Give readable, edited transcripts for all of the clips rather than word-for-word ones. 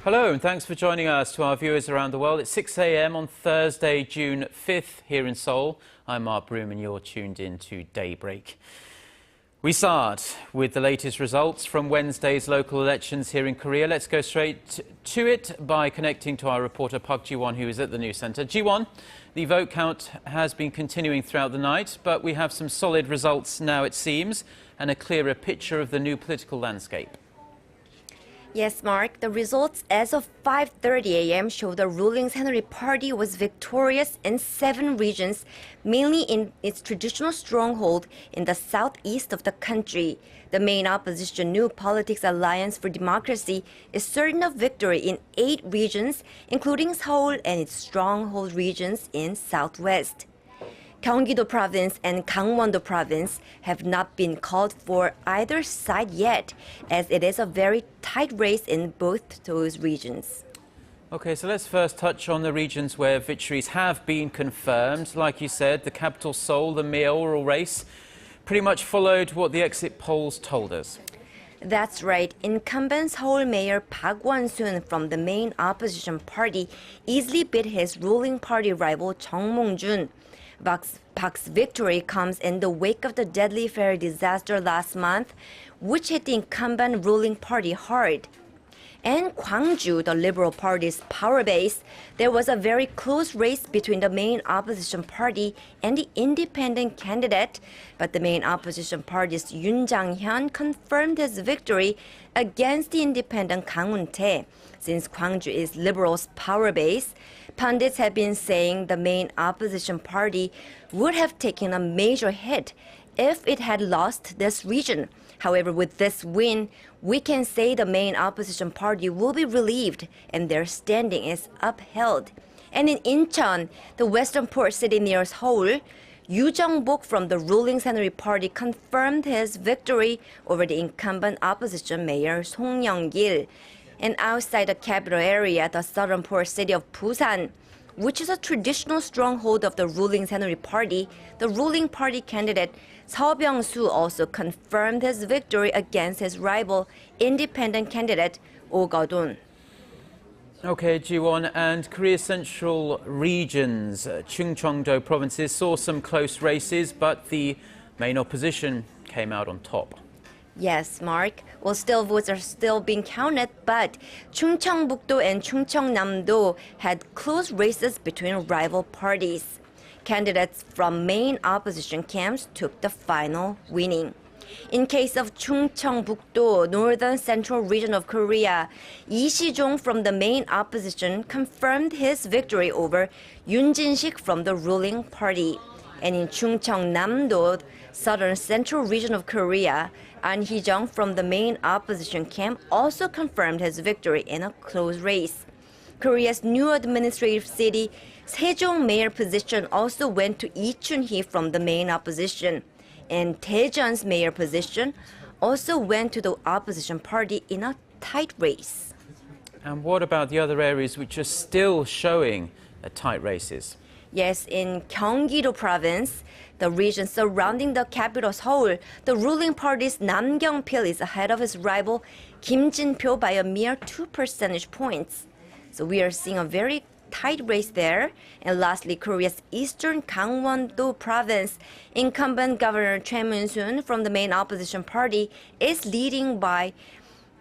Hello and thanks for joining us. To our viewers around the world, it's 6 a.m. on Thursday, June 5th here in Seoul. I'm Mark Broom and you're tuned in to Daybreak. We start with the latest results from Wednesday's local elections here in Korea. Let's go straight to it by connecting to our reporter Park Ji-won, who is at the news center. Ji-won, the vote count has been continuing throughout the night, but we have some solid results now, it seems, and a clearer picture of the new political landscape. Yes, Mark. The results as of 5:30 a.m. show the ruling Saenuri Party was victorious in 7 regions, mainly in its traditional stronghold in the southeast of the country. The main opposition New Politics Alliance for Democracy is certain of victory in 8 regions, including Seoul and its stronghold regions in southwest. Gyeonggi-do province and Gangwon-do province have not been called for either side yet, as it is a very tight race in both those regions. Okay, so let's first touch on the regions where victories have been confirmed. Like you said, the capital Seoul, the mayoral race, pretty much followed what the exit polls told us. That's right. Incumbent Seoul Mayor Park Won-soon from the main opposition party easily beat his ruling party rival Chung Mong-jun. Park's victory comes in the wake of the deadly ferry disaster last month, which hit the incumbent ruling party hard. In Gwangju, the Liberal Party's power base, there was a very close race between the main opposition party and the independent candidate, but the main opposition party's Yoon Jang-hyun confirmed his victory against the independent Kang Eun-tae. Since Gwangju is Liberal's power base, pundits have been saying the main opposition party would have taken a major hit if it had lost this region. However, with this win, we can say the main opposition party will be relieved and their standing is upheld. And in Incheon, the western port city near Seoul, Yoo Jung-bok from the ruling Saenuri Party confirmed his victory over the incumbent opposition mayor Song Young-gil. And outside the capital area, the southern port city of Busan, which is a traditional stronghold of the ruling Saenuri Party, the ruling party candidate Seo Byung-soo also confirmed his victory against his rival, independent candidate Oh Ga-dun. Okay, Ji-won, and Korea's central regions, Gyeonggi-do provinces, saw some close races, but the main opposition came out on top. Yes, Mark. Well, still votes are still being counted, but Chungcheongbuk-do and Chungcheongnam-do had close races between rival parties. Candidates from main opposition camps took the final winning. In case of Chungcheongbuk-do, northern central region of Korea, Lee Si-jong from the main opposition confirmed his victory over Yoon Jin-sik from the ruling party. And in Chungcheongnam-do, southern central region of Korea, An Hee-jung from the main opposition camp also confirmed his victory in a close race. Korea's new administrative city, Sejong mayor position also went to Lee Chun-hee from the main opposition. And Daejeon's mayor position also went to the opposition party in a tight race. And what about the other areas which are still showing tight races? Yes, in Gyeonggi-do province, the region surrounding the capital Seoul, the ruling party's Nam Kyung-pil is ahead of his rival Kim Jin-pyo by a mere 2 percentage points. So we are seeing a very tight race there. And lastly, Korea's eastern Gangwon-do province, incumbent Governor Choi Min-soon from the main opposition party is leading by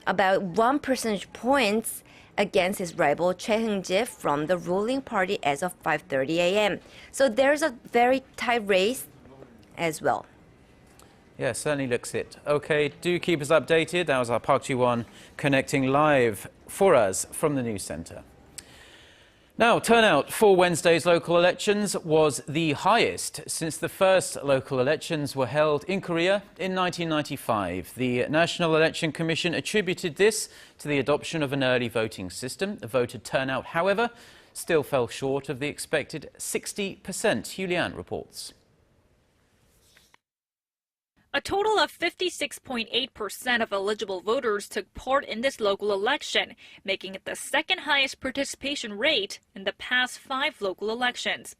about 1 percentage points against his rival Choi Heung-ji from the ruling party as of 5:30 a.m. So there's a very tight race as well. Yeah, certainly looks it. Okay, do keep us updated. That was our Park Ji-won connecting live for us from the news center. Now, turnout for Wednesday's local elections was the highest since the first local elections were held in Korea in 1995. The National Election Commission attributed this to the adoption of an early voting system. The voter turnout, however, still fell short of the expected 60%. Julian reports. A total of 56.8% of eligible voters took part in this local election, making it the second highest participation rate in the past 5 local elections.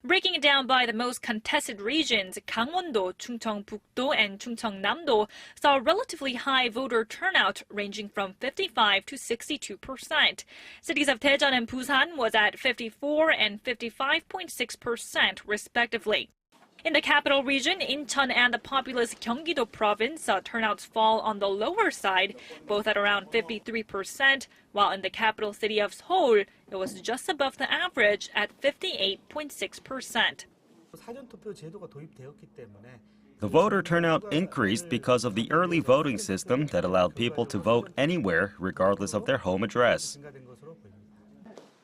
Breaking it down by the most contested regions, Gangwon-do, Chungcheongbuk-do, and Chungcheongnam-do saw relatively high voter turnout ranging from 55 to 62%. Cities of Daejeon and Busan was at 54 and 55.6% respectively. In the capital region, Incheon and the populous Gyeonggi-do province saw turnouts fall on the lower side, both at around 53%, while in the capital city of Seoul, it was just above the average at 58.6%. The voter turnout increased because of the early voting system that allowed people to vote anywhere, regardless of their home address.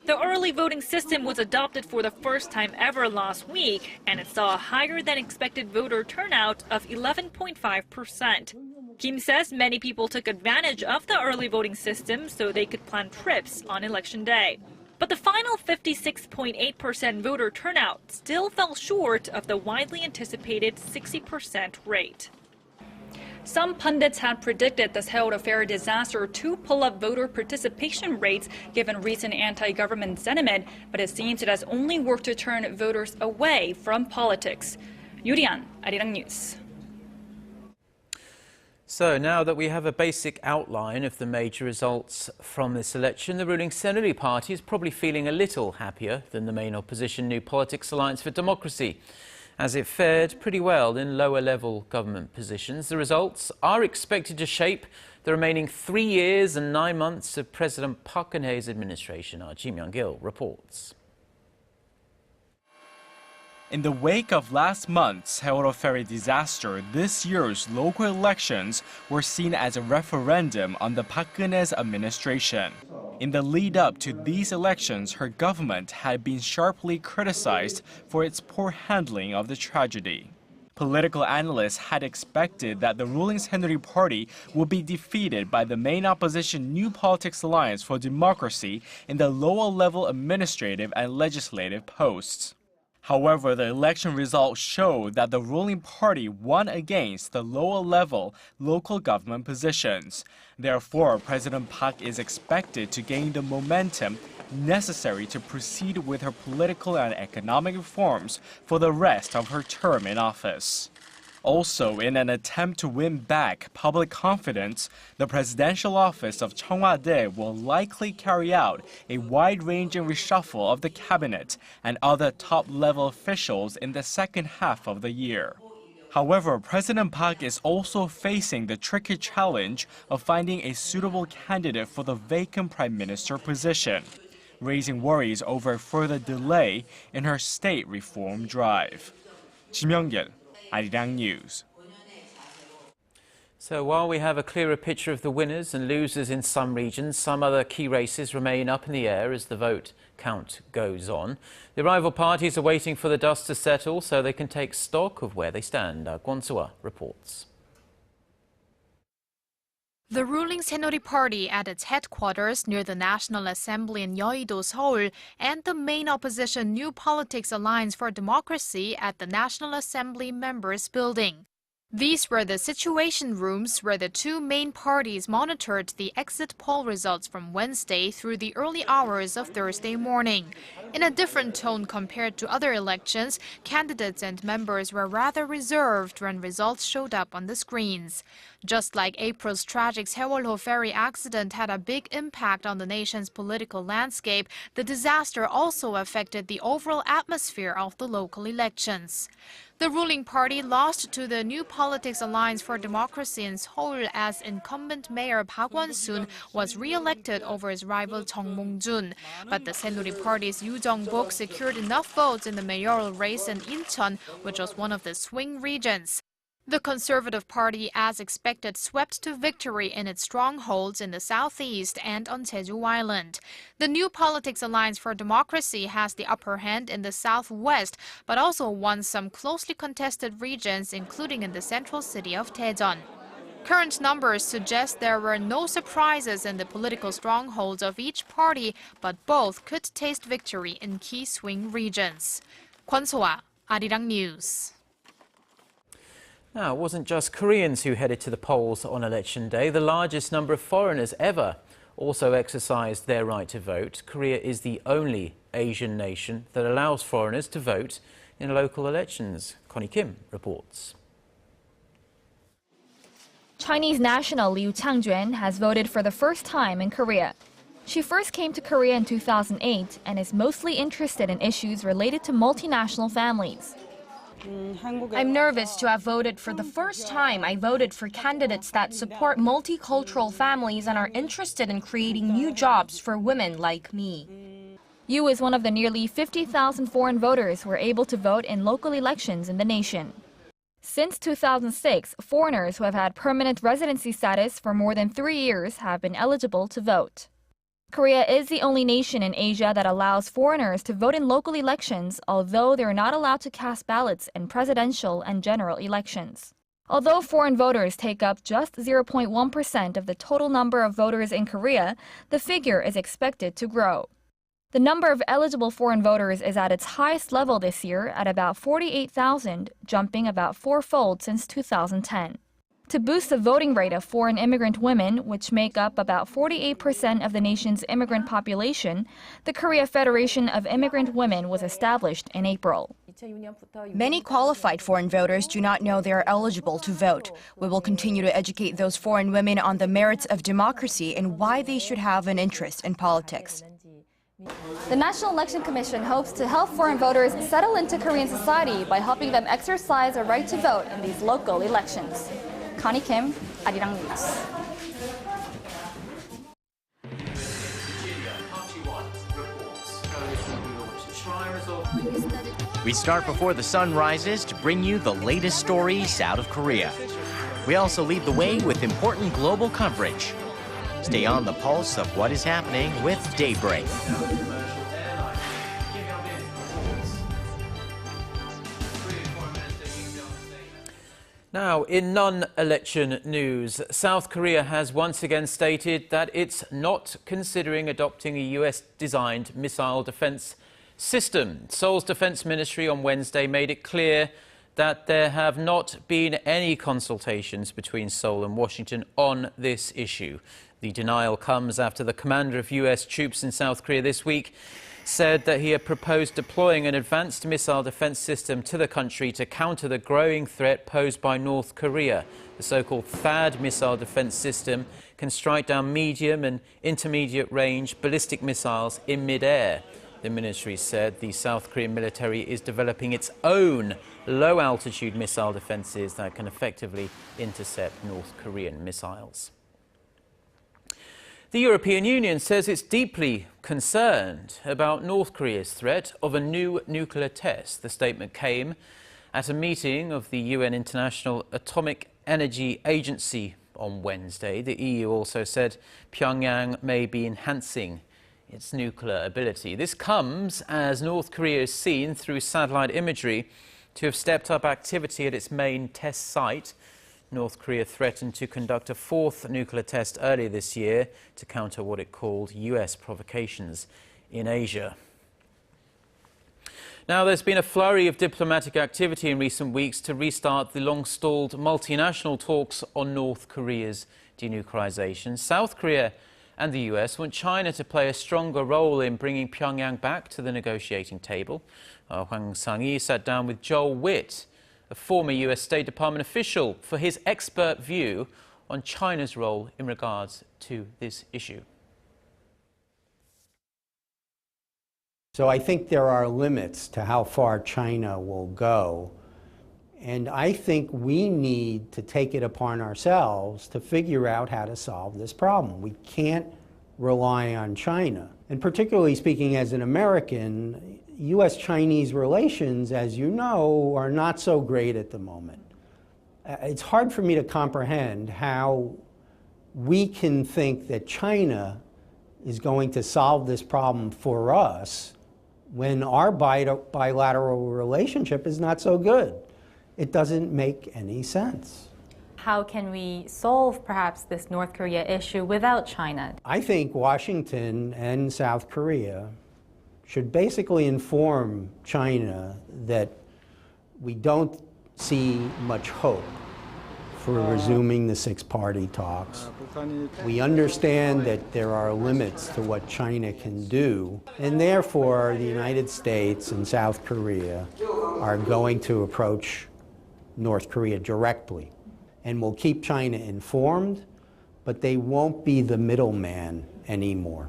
The early voting system was adopted for the first time ever last week, and it saw a higher than expected voter turnout of 11.5%. Kim says many people took advantage of the early voting system so they could plan trips on election day. But the final 56.8% voter turnout still fell short of the widely anticipated 60% rate. Some pundits had predicted the Seoul affair disaster to pull up voter participation rates given recent anti-government sentiment, but it seems it has only worked to turn voters away from politics. Yurian, Arirang News. So now that we have a basic outline of the major results from this election, the ruling Saenuri Party is probably feeling a little happier than the main opposition New Politics Alliance for Democracy, as it fared pretty well in lower-level government positions. The results are expected to shape the remaining 3 years and 9 months of President Park Geun-hye's administration. Our Ji Myung-gil reports. In the wake of last month's Seoul ferry disaster, this year's local elections were seen as a referendum on the Park Geun-hye's administration. In the lead-up to these elections, her government had been sharply criticized for its poor handling of the tragedy. Political analysts had expected that the ruling Saenuri Party would be defeated by the main opposition New Politics Alliance for Democracy in the lower-level administrative and legislative posts. However, the election results showed that the ruling party won against the lower-level local government positions. Therefore, President Park is expected to gain the momentum necessary to proceed with her political and economic reforms for the rest of her term in office. Also, in an attempt to win back public confidence, the presidential office of Cheongwa-dae will likely carry out a wide-ranging reshuffle of the cabinet and other top-level officials in the second half of the year. However, President Park is also facing the tricky challenge of finding a suitable candidate for the vacant prime minister position, raising worries over a further delay in her state reform drive. Ji Myung-gil, Arirang News. So while we have a clearer picture of the winners and losers in some regions, some other key races remain up in the air as the vote count goes on. The rival parties are waiting for the dust to settle so they can take stock of where they stand. Kwon-soo reports. The ruling Saenuri Party at its headquarters near the National Assembly in Gyeonggi-do, Seoul, and the main opposition New Politics Alliance for Democracy at the National Assembly Members Building. These were the situation rooms where the two main parties monitored the exit poll results from Wednesday through the early hours of Thursday morning. In a different tone compared to other elections, candidates and members were rather reserved when results showed up on the screens. Just like April's tragic Seoul ferry accident had a big impact on the nation's political landscape, the disaster also affected the overall atmosphere of the local elections. The ruling party lost to the New Politics Alliance for Democracy in Seoul as incumbent mayor Park Won-soon was re-elected over his rival Chung Mong-jun. But the Saenuri Party's Yoo Jung-bok secured enough votes in the mayoral race in Incheon, which was one of the swing regions. The Conservative Party, as expected, swept to victory in its strongholds in the southeast and on Jeju Island. The New Politics Alliance for Democracy has the upper hand in the southwest, but also won some closely contested regions, including in the central city of Daejeon. Current numbers suggest there were no surprises in the political strongholds of each party, but both could taste victory in key swing regions. Kwon-soo, Arirang News. Now, it wasn't just Koreans who headed to the polls on election day. The largest number of foreigners ever also exercised their right to vote. Korea is the only Asian nation that allows foreigners to vote in local elections. Connie Kim reports. Chinese national Liu Changjun has voted for the first time in Korea. She first came to Korea in 2008 and is mostly interested in issues related to multinational families. I'm nervous to have voted for the first time. I voted for candidates that support multicultural families and are interested in creating new jobs for women like me. Yu is one of the nearly 50,000 foreign voters who were able to vote in local elections in the nation. Since 2006, foreigners who have had permanent residency status for more than 3 years have been eligible to vote. Korea is the only nation in Asia that allows foreigners to vote in local elections, although they're not allowed to cast ballots in presidential and general elections. Although foreign voters take up just 0.1% of the total number of voters in Korea, the figure is expected to grow. The number of eligible foreign voters is at its highest level this year at about 48,000, jumping about fourfold since 2010. To boost the voting rate of foreign immigrant women, which make up about 48% of the nation's immigrant population, the Korea Federation of Immigrant Women was established in April. Many qualified foreign voters do not know they are eligible to vote. We will continue to educate those foreign women on the merits of democracy and why they should have an interest in politics. The National Election Commission hopes to help foreign voters settle into Korean society by helping them exercise a right to vote in these local elections. Connie Kim, Arirang News. We start before the sun rises to bring you the latest stories out of Korea. We also lead the way with important global coverage. Stay on the pulse of what is happening with Daybreak. Now, in non-election news, South Korea has once again stated that it's not considering adopting a US-designed missile defense system. Seoul's defense ministry on Wednesday made it clear that there have not been any consultations between Seoul and Washington on this issue. The denial comes after the commander of US troops in South Korea this week said that he had proposed deploying an advanced missile defense system to the country to counter the growing threat posed by North Korea. The so-called THAAD missile defense system can strike down medium and intermediate range ballistic missiles in mid-air. The ministry said the South Korean military is developing its own low-altitude missile defenses that can effectively intercept North Korean missiles. The European Union says it's deeply concerned about North Korea's threat of a new nuclear test. The statement came at a meeting of the UN International Atomic Energy Agency on Wednesday. The EU also said Pyongyang may be enhancing its nuclear ability. This comes as North Korea is seen through satellite imagery to have stepped up activity at its main test site. North Korea threatened to conduct a fourth nuclear test earlier this year to counter what it called US provocations in Asia. Now, there's been a flurry of diplomatic activity in recent weeks to restart the long-stalled multinational talks on North Korea's denuclearization. South Korea and the US want China to play a stronger role in bringing Pyongyang back to the negotiating table. Hwang Sang-yi sat down with Joel Wit, a former US State Department official, for his expert view on China's role in regards to this issue. So I think there are limits to how far China will go. And I think we need to take it upon ourselves to figure out how to solve this problem. We can't rely on China. And particularly speaking as an American, US-Chinese relations, as you know, are not so great at the moment. It's hard for me to comprehend how we can think that China is going to solve this problem for us when our bilateral relationship is not so good. It doesn't make any sense. How can we solve perhaps this North Korea issue without China? I think Washington and South Korea should basically inform China that we don't see much hope for resuming the six-party talks. We understand that there are limits to what China can do, and therefore the United States and South Korea are going to approach North Korea directly. And we'll keep China informed, but they won't be the middleman anymore.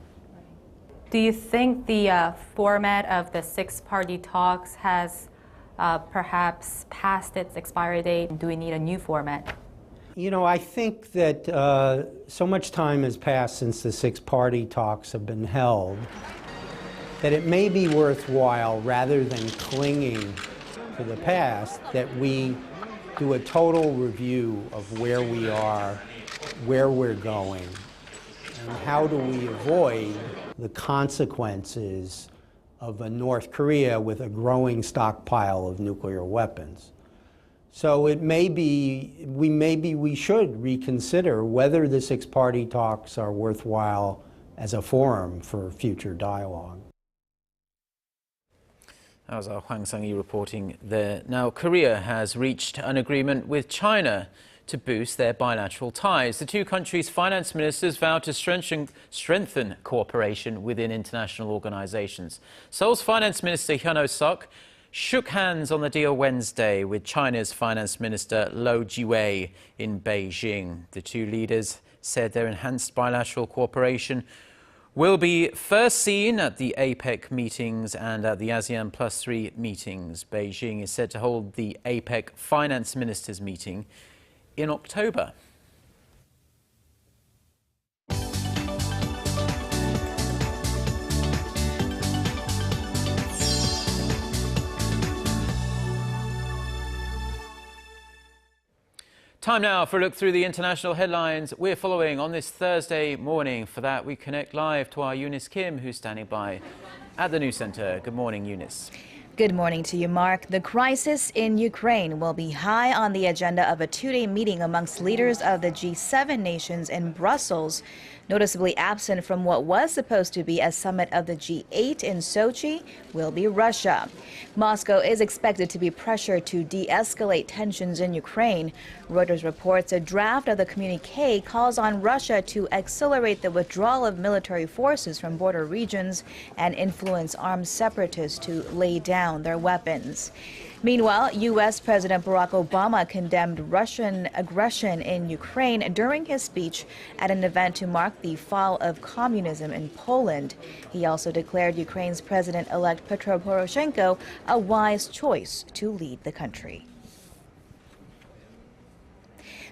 Do you think the format of the six-party talks has perhaps passed its expiry date? Do we need a new format? You know, I think that so much time has passed since the six-party talks have been held that it may be worthwhile, rather than clinging to the past, that we do a total review of where we are, where we're going, and how do we avoid the consequences of a North Korea with a growing stockpile of nuclear weapons. So it may be, we should reconsider whether the six-party talks are worthwhile as a forum for future dialogue. That was our Hwang Sang-yi reporting there. Now, Korea has reached an agreement with China to boost their bilateral ties. The two countries' finance ministers vowed to strengthen cooperation within international organizations. Seoul's Finance Minister Hyun Oh-suk shook hands on the deal Wednesday with China's Finance Minister Lo Jiwei in Beijing. The two leaders said their enhanced bilateral cooperation will be first seen at the APEC meetings and at the ASEAN +3 meetings. Beijing is set to hold the APEC finance ministers meeting in October. Time now for a look through the international headlines we're following on this Thursday morning. For that, we connect live to our Eunice Kim, who's standing by at the news center. Good morning, Eunice. Good morning to you, Mark. The crisis in Ukraine will be high on the agenda of a two-day meeting amongst leaders of the G7 nations in Brussels. Noticeably absent from what was supposed to be a summit of the G8 in Sochi will be Russia. Moscow is expected to be pressured to de-escalate tensions in Ukraine. Reuters reports a draft of the communique calls on Russia to accelerate the withdrawal of military forces from border regions and influence armed separatists to lay down their weapons. Meanwhile, U.S. President Barack Obama condemned Russian aggression in Ukraine during his speech at an event to mark the fall of communism in Poland. He also declared Ukraine's President-elect Petro Poroshenko a wise choice to lead the country.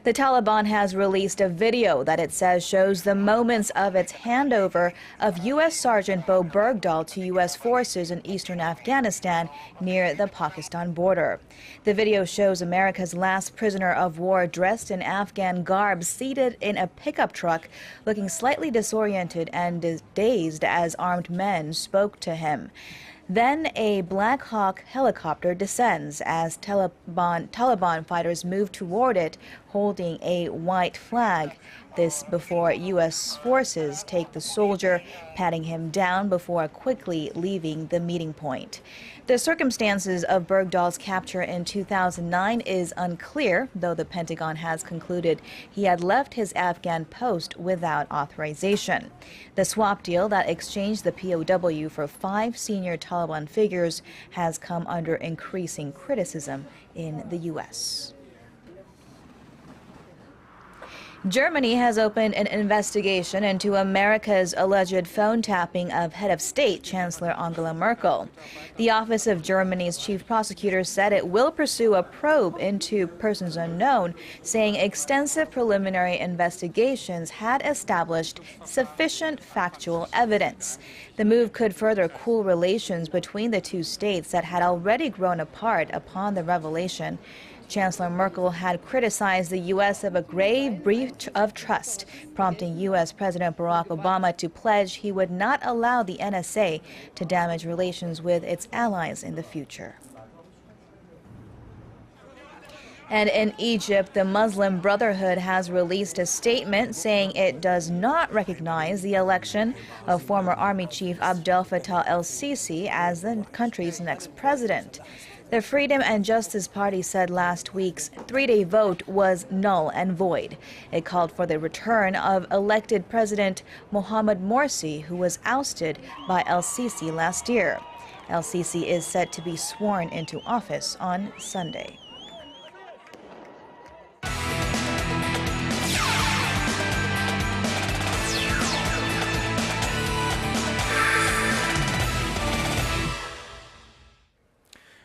The Taliban has released a video that it says shows the moments of its handover of U.S. Sergeant Bo Bergdahl to U.S. forces in eastern Afghanistan near the Pakistan border. The video shows America's last prisoner of war dressed in Afghan garb seated in a pickup truck, looking slightly disoriented and dazed as armed men spoke to him. Then a Black Hawk helicopter descends as Taliban fighters move toward it, holding a white flag. This before U.S. forces take the soldier, patting him down before quickly leaving the meeting point. The circumstances of Bergdahl's capture in 2009 is unclear, though the Pentagon has concluded he had left his Afghan post without authorization. The swap deal that exchanged the POW for 5 senior Taliban figures has come under increasing criticism in the U.S. Germany has opened an investigation into America's alleged phone tapping of head of state Chancellor Angela Merkel. The Office of Germany's chief prosecutor said it will pursue a probe into persons unknown, saying extensive preliminary investigations had established sufficient factual evidence. The move could further cool relations between the two states that had already grown apart upon the revelation. Chancellor Merkel had criticized the U.S. of a grave breach of trust, prompting U.S. President Barack Obama to pledge he would not allow the NSA to damage relations with its allies in the future. And in Egypt, the Muslim Brotherhood has released a statement saying it does not recognize the election of former Army Chief Abdel Fattah el-Sisi as the country's next president. The Freedom and Justice Party said last week's three-day vote was null and void. It called for the return of elected President Mohamed Morsi, who was ousted by El-Sisi last year. El-Sisi is set to be sworn into office on Sunday.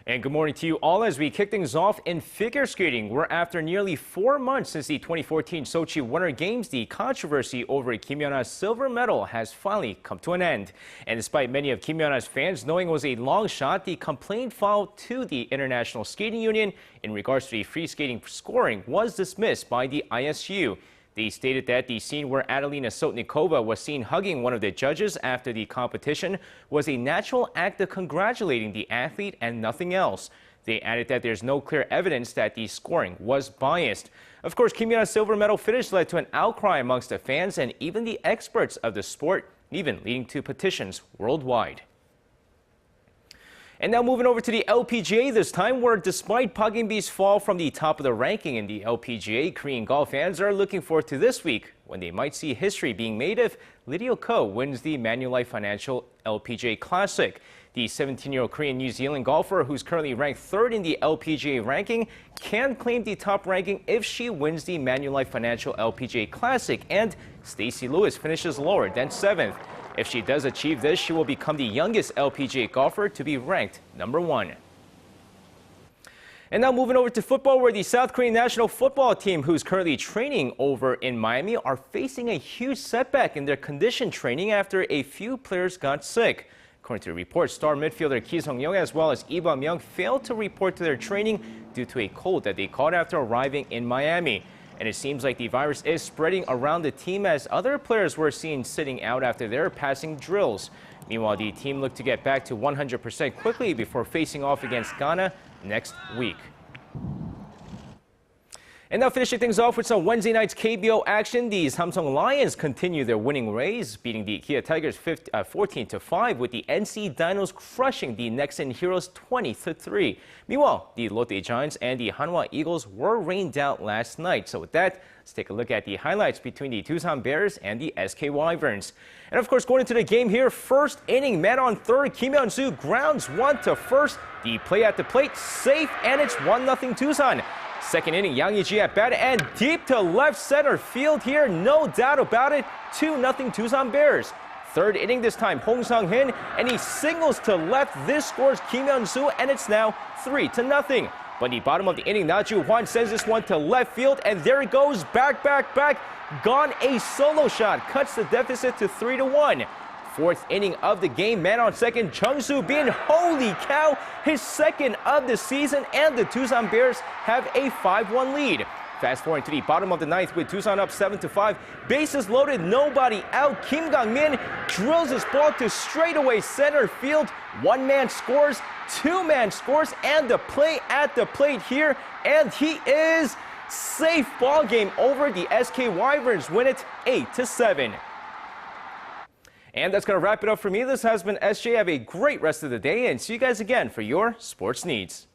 And good morning to you all as we kick things off in figure skating, where after nearly 4 months since the 2014 Sochi Winter Games, the controversy over Kim Yeon-ha's silver medal has finally come to an end. And despite many of Kim Yeon-ha's fans knowing it was a long shot, the complaint filed to the International Skating Union in regards to the free skating scoring was dismissed by the ISU. They stated that the scene where Adelina Sotnikova was seen hugging one of the judges after the competition was a natural act of congratulating the athlete and nothing else. They added that there's no clear evidence that the scoring was biased. Of course, Kim Yeon-ha's silver medal finish led to an outcry amongst the fans and even the experts of the sport, even leading to petitions worldwide. And now moving over to the LPGA this time, where despite Park In-bi's fall from the top of the ranking in the LPGA, Korean golf fans are looking forward to this week when they might see history being made if Lydia Ko wins the Manulife Financial LPGA Classic. The 17-year-old Korean New Zealand golfer, who's currently ranked 3rd in the LPGA ranking, can claim the top ranking if she wins the Manulife Financial LPGA Classic, and Stacey Lewis finishes lower than 7th. If she does achieve this, she will become the youngest LPGA golfer to be ranked number 1. And now moving over to football, where the South Korean national football team, who's currently training over in Miami, are facing a huge setback in their condition training after a few players got sick. According to the report, star midfielder Ki Sung-young as well as Lee Bum-young failed to report to their training due to a cold that they caught after arriving in Miami. And it seems like the virus is spreading around the team as other players were seen sitting out after their passing drills. Meanwhile, the team looked to get back to 100% quickly before facing off against Ghana next week. And now finishing things off with some Wednesday night's KBO action, the Samsung Lions continue their winning ways, beating the Kia Tigers 14-5, with the NC Dinos crushing the Nexen Heroes 20-3. Meanwhile, the Lotte Giants and the Hanwha Eagles were rained out last night. So with that, let's take a look at the highlights between the Doosan Bears and the SK Wyverns. And of course, going into the game here, first inning, man on third, Kim Hyun-soo grounds one to first. The play at the plate, safe, and it's 1-0 Doosan. Second inning, Yang Yi-ji at bat and deep to left center field here, no doubt about it, 2-0 Doosan Bears. Third inning this time, Hong Sang-hin, and he singles to left. This scores Kim Hyun-soo, and it's now 3-0. But in the bottom of the inning, Na Ju-hwan sends this one to left field, and there it goes, back. Gone, a solo shot, cuts the deficit to 3-1. Fourth inning of the game, man on second, Chung Soo-bin, holy cow, his second of the season, and the Doosan Bears have a 5-1 lead. Fast forward to the bottom of the ninth with Doosan up 7-5. Bases loaded, nobody out. Kim Gang-min drills his ball to straightaway center field. One man scores, two man scores, and the play at the plate here, and he is safe. Ball game over. The SK Wyverns win it 8-7. And that's going to wrap it up for me. This has been SJ. Have a great rest of the day, and see you guys again for your sports needs.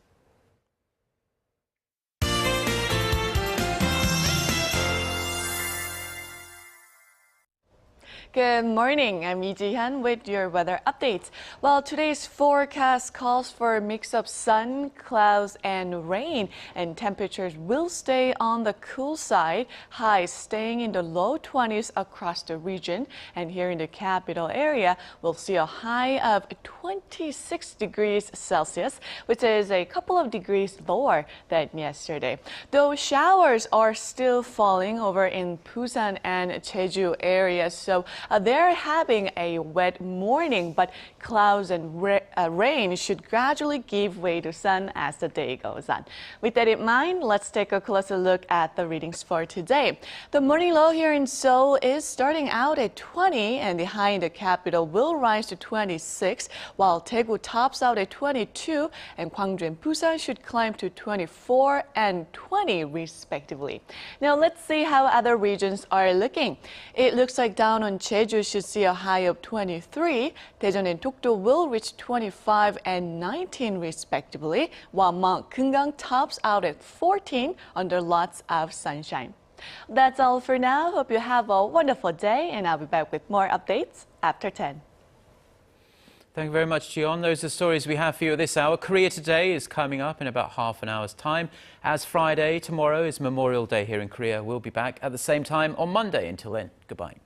Good morning, I'm Lee Ji-hyun with your weather updates. Well, today's forecast calls for a mix of sun, clouds, and rain, and temperatures will stay on the cool side, highs staying in the low 20s across the region. And here in the capital area, we'll see a high of 26 degrees Celsius, which is a couple of degrees lower than yesterday. Though showers are still falling over in Busan and Jeju areas, so they're having a wet morning, but clouds and rain should gradually give way to sun as the day goes on. With that in mind, let's take a closer look at the readings for today. The morning low here in Seoul is starting out at 20, and the high in the capital will rise to 26, while Daegu tops out at 22, and Gwangju and Busan should climb to 24 and 20 respectively. Now let's see how other regions are looking. It looks like down on Jeju, Jeju should see a high of 23. Daejeon and Dokdo will reach 25 and 19 respectively, while Mount Kumgang tops out at 14 under lots of sunshine. That's all for now. Hope you have a wonderful day, and I'll be back with more updates after 10. Thank you very much, Jion. Those are the stories we have for you at this hour. Korea Today is coming up in about half an hour's time. As Friday, tomorrow is Memorial Day here in Korea. We'll be back at the same time on Monday. Until then, goodbye.